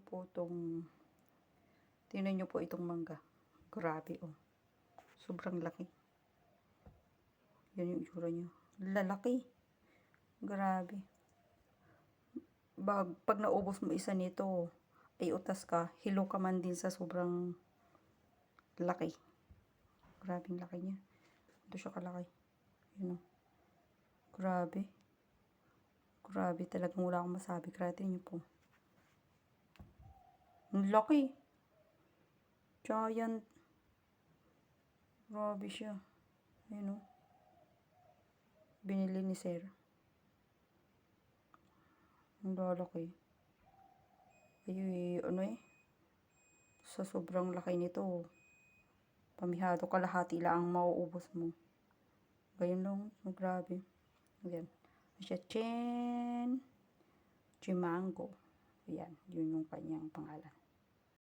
po itong, tingnan nyo po itong mangga. Grabe, oh. Sobrang laki. Yan yung itsura nyo. Lalaki. Grabe. Pag naubos mo isa nito, ay utas ka, hilo ka man din sa sobrang laki. Grabe yung laki niya. Ito siya kalaki. Yun, oh. Grabe. Grabe talagang wala akong masabi. Grabe niyo po. Ang laki. Giant. Grabe siya. Ayun, oh. Binili ni Sir. Ang lalaki. Ay, ano eh. Sa sobrang laki nito, pamihado kalahati lang ang mauubos mo. Ganyan lang. Grabe. Ayan. Siya, Chimango. Ayan. Yun yung kanyang pangalan.